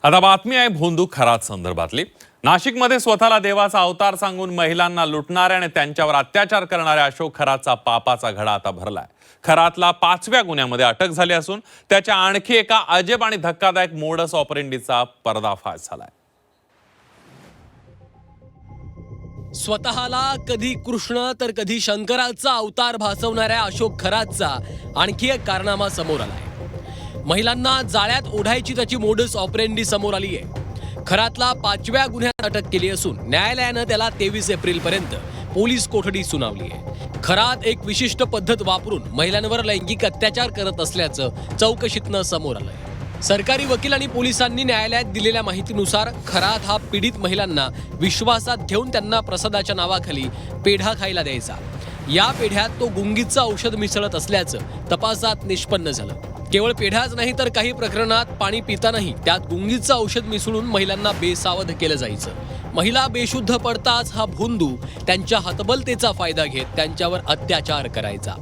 आता बातमी आहे भोंदू खरात संदर्भातली। नाशिकमध्ये स्वतःला देवाचा अवतार सांगून महिलांना लुटणाऱ्या आणि त्यांच्यावर अत्याचार करणाऱ्या अशोक खरातचा पापाचा घडा आता भरलाय। खरातला 5व्या गुन्ह्यामध्ये अटक झाली असून त्याच्या आणखी एका अजब आणि धक्कादायक मोडस ऑपरेंडीचा पर्दाफाश झालाय। स्वतःला कधी कृष्ण तर कधी शंकराचा अवतार भासवणाऱ्या अशोक खरातचा आणखी एक कारनामा समोर आलाय। महिलांना जाळ्यात ओढायची त्याची मोडस ऑपरेंडी समोर आली आहे। खरातला 5व्या गुन्ह्यात अटक केली असून न्यायालयानं त्याला 23 एप्रिलपर्यंत पोलीस कोठडी सुनावली आहे। खरात एक विशिष्ट पद्धत वापरून महिलांवर लैंगिक अत्याचार करत असल्याचं चौकशीतनं समोर आलंय। सरकारी वकील आणि पोलिसांनी न्यायालयात दिलेल्या माहितीनुसार खरात हा पीडित महिलांना विश्वासात घेऊन त्यांना प्रसादाच्या नावाखाली पेढा खायला द्यायचा। या पेढ्यात तो गुंगीचं औषध मिसळत असल्याचं तपासात निष्पन्न झालं। केवळ पेढाच नाही तर काही प्रकरणात पाणी पितानाही त्यात गुंगीचं औषध मिसळून महिलांना बेसावध केलं जायचं। महिला बेशुद्ध पडताच हा भोंदू त्यांच्या हतबलतेचा फायदा घेत त्यांच्यावर अत्याचार करायचा।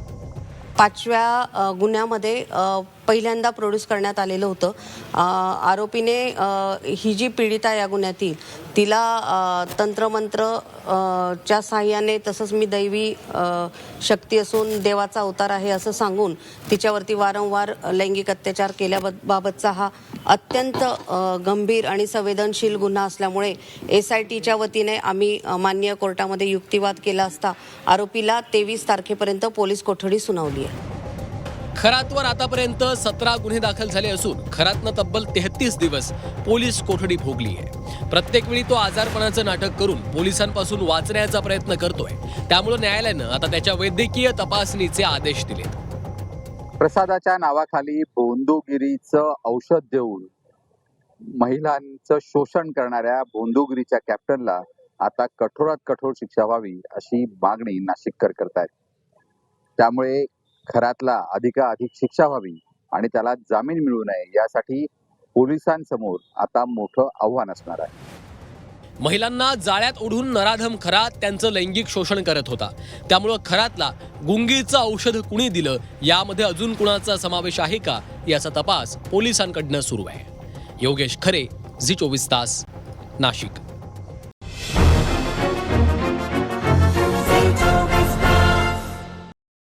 5व्या गुन्ह्यामध्ये पहिल्यांदा प्रोड्यूस करण्यात आलेलं होतं। आरोपीने ही जी पीडिता या गुन्ह्यातील तिला तंत्रमंत्र च्या साहाय्याने तसंच मी दैवी शक्ती असून देवाचा अवतार आहे असं सांगून तिच्यावरती वारंवार लैंगिक अत्याचार केल्याबाबतचा हा अत्यंत गंभीर आणि संवेदनशील गुन्हा असल्यामुळे SITच्या वतीने आम्ही माननीय कोर्टामध्ये युक्तिवाद केला असता आरोपीला 23 तारखेपर्यंत पोलीस कोठडी सुनावली आहे। खरातवर आतापर्यंत 17 गुन्हे दाखल झाले असून खरातनं तब्बल 33 दिवस पोलीस कोठडी भोगली आहे। प्रत्येक वेळी तो आजारपणाचं नाटक करून पोलिसांपासून वाचण्याचा प्रयत्न करतोय। त्यामुळे न्यायालयानं आता त्याच्या वैद्यकीय तपासणीचे आदेश दिलेत। प्रसादाच्या नावाखाली भोंदूगिरीचं औषध देऊन महिलांचं शोषण करणाऱ्या भोंदूगिरीच्या कॅप्टनला आता कठोरात कठोर शिक्षा व्हावी अशी मागणी नाशिककर करतायत। त्यामुळे खरातला अधिकाधिक शिक्षा व्हावी आणि त्याला जामीन मिळू नये यासाठी पोलिसांसमोर आता मोठं आव्हान असणार आहे। महिलांना जाळ्यात ओढून नराधम खरात त्यांचं लैंगिक शोषण करत होता। त्यामुळे खरातला गुंगीचं औषध कुणी दिलं यामध्ये अजून कुणाचा समावेश आहे का याचा तपास पोलिसांकडनं सुरू आहे। योगेश खरे, झी 24 तास, नाशिक।